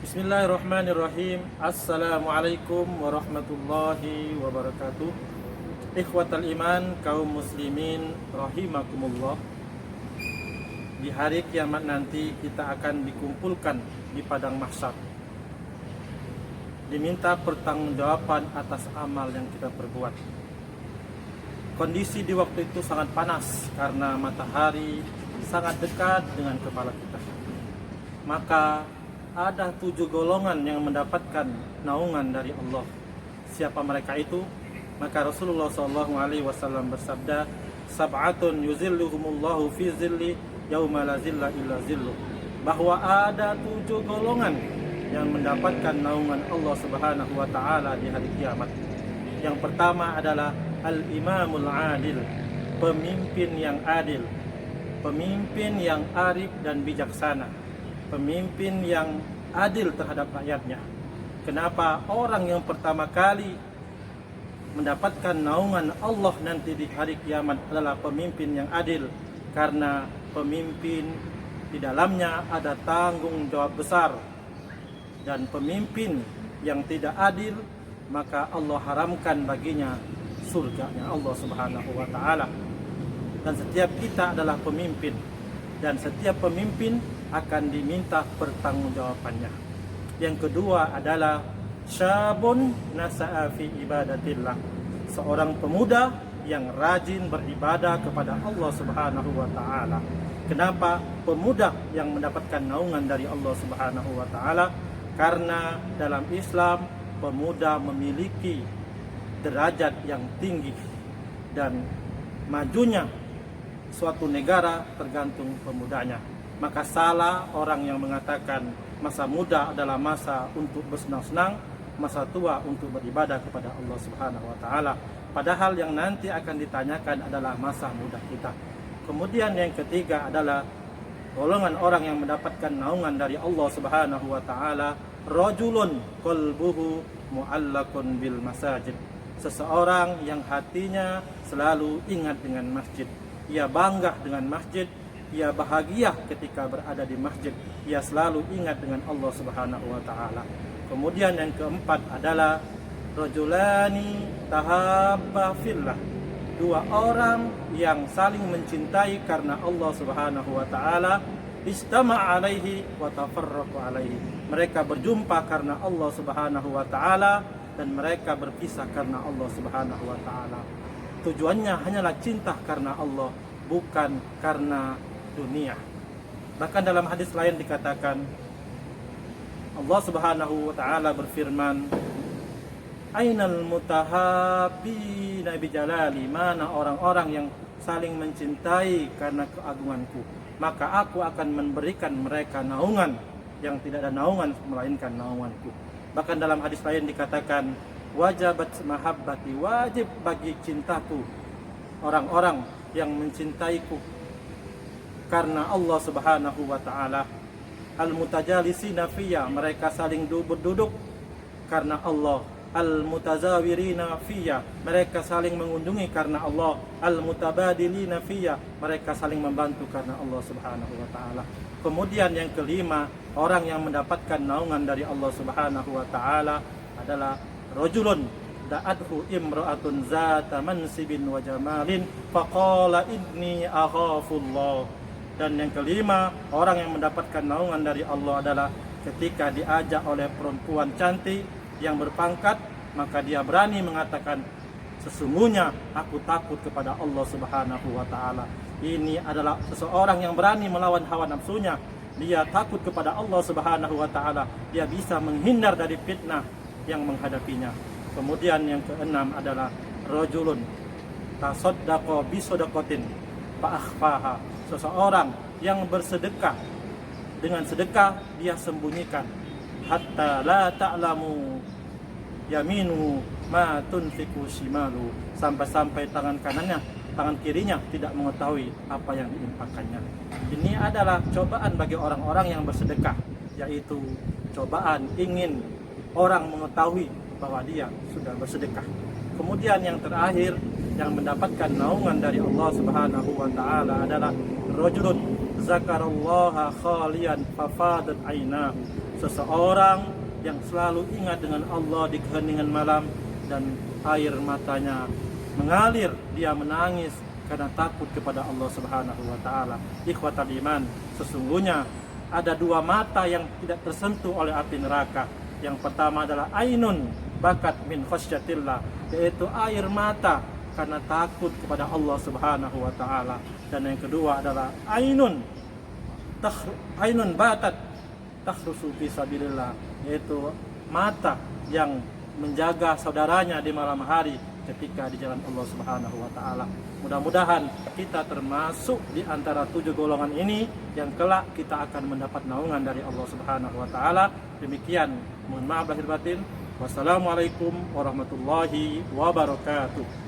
Bismillahirrahmanirrahim. Assalamualaikum warahmatullahi wabarakatuh. Ikhwatal iman, kaum muslimin rahimakumullah. Di hari kiamat nanti kita akan dikumpulkan di padang mahsyar, diminta pertanggungjawaban atas amal yang kita perbuat. Kondisi di waktu itu sangat panas karena matahari sangat dekat dengan kepala kita. Maka ada 7 golongan yang mendapatkan naungan dari Allah. Siapa mereka itu? Maka Rasulullah SAW bersabda, sab'atun yuzilluhumullahu fi zilli yauma la zilla illa zilluh. Bahwa ada 7 golongan yang mendapatkan naungan Allah Subhanahu wa taala di hari kiamat. Yang pertama adalah al-imamul adil, pemimpin yang adil, pemimpin yang arif dan bijaksana, pemimpin yang adil terhadap rakyatnya. Kenapa orang yang pertama kali mendapatkan naungan Allah nanti di hari kiamat adalah pemimpin yang adil? Karena pemimpin di dalamnya ada tanggung jawab besar. Dan pemimpin yang tidak adil, maka Allah haramkan baginya surganya Allah Subhanahu wa taala. Dan setiap kita adalah pemimpin, dan setiap pemimpin akan diminta pertanggungjawabannya. Yang kedua adalah syabun nasa'a fi ibadatillah, seorang pemuda yang rajin beribadah kepada Allah Subhanahu wa taala. Kenapa pemuda yang mendapatkan naungan dari Allah Subhanahu wa taala? Karena dalam Islam pemuda memiliki derajat yang tinggi, dan majunya suatu negara tergantung pemudanya. Maka salah orang yang mengatakan masa muda adalah masa untuk bersenang-senang, masa tua untuk beribadah kepada Allah Subhanahu wa taala. Padahal yang nanti akan ditanyakan adalah masa muda kita. Kemudian yang ketiga adalah golongan orang yang mendapatkan naungan dari Allah Subhanahu wa taala, rajulun qalbuhu mu'allaqun bil masajid. Seseorang yang hatinya selalu ingat dengan masjid. Ia bangga dengan masjid, ia bahagia ketika berada di masjid, ia selalu ingat dengan Allah Subhanahu wa taala. Kemudian yang keempat adalah rajulani tahabba fillah, 2 orang yang saling mencintai karena Allah Subhanahu wa taala, istama'a alaihi wa tafarraqu alaihi. Mereka berjumpa karena Allah Subhanahu wa taala dan mereka berpisah karena Allah Subhanahu wa taala. Tujuannya hanyalah cinta karena Allah, bukan karena dunia. Bahkan dalam hadis lain dikatakan, Allah Subhanahu wa taala berfirman, ainal mutahabbina bi jalali, mana orang-orang yang saling mencintai karena keagunganku, maka aku akan memberikan mereka naungan yang tidak ada naungan melainkan naunganku. Bahkan dalam hadis lain dikatakan, wajabat mahabbati, wajib bagi cintaku orang-orang yang mencintaiku karena Allah Subhanahu wa taala. Al-mutajalisina fiyya, mereka saling berduduk karena Allah. Al-mutazawirina fiyya, mereka saling mengunjungi karena Allah. Al-mutabadilina fiyya, mereka saling membantu karena Allah Subhanahu wa taala. Kemudian yang kelima, orang yang mendapatkan naungan dari Allah Subhanahu wa taala adalah rajulun da'athu imra'atun zata mansibin wa jamalin faqala inni akhafullah. Dan yang kelima, orang yang mendapatkan naungan dari Allah adalah ketika diajak oleh perempuan cantik yang berpangkat, maka dia berani mengatakan, sesungguhnya aku takut kepada Allah Subhanahu wa taala. Ini adalah seseorang yang berani melawan hawa nafsunya. Dia takut kepada Allah Subhanahu wa taala. Dia bisa menghindar dari fitnah yang menghadapinya. Kemudian yang keenam adalah rajulun tasaddaqa bi sadaqatin fa akhfaha, seseorang yang bersedekah, dengan sedekah dia sembunyikan, hatta la ta'lamu yaminu ma tunfiqu shimalu, sampai-sampai tangan kanannya, tangan kirinya tidak mengetahui apa yang diinfakkannya. Ini adalah cobaan bagi orang-orang yang bersedekah, yaitu cobaan ingin orang mengetahui bahwa dia sudah bersedekah. Kemudian yang terakhir yang mendapatkan naungan dari Allah Subhanahu wa taala adalah rajulun zakarallaha khalian fafadat ainahu. Seseorang yang selalu ingat dengan Allah di keheningan malam dan air matanya mengalir, dia menangis karena takut kepada Allah Subhanahu wa taala. Ikhwatal iman, sesungguhnya ada dua mata yang tidak tersentuh oleh api neraka. Yang pertama adalah ainun bakat min khasyatillah, yaitu air mata karena takut kepada Allah Subhanahu wa taala. Dan yang kedua adalah ainun batat takhrusu fi sabilillah, yaitu mata yang menjaga saudaranya di malam hari ketika di jalan Allah Subhanahu wa taala. Mudah-mudahan kita termasuk di antara 7 golongan ini yang kelak kita akan mendapat naungan dari Allah Subhanahu wa taala. Demikian, mohon maaf lahir batin. Wassalamualaikum warahmatullahi wabarakatuh.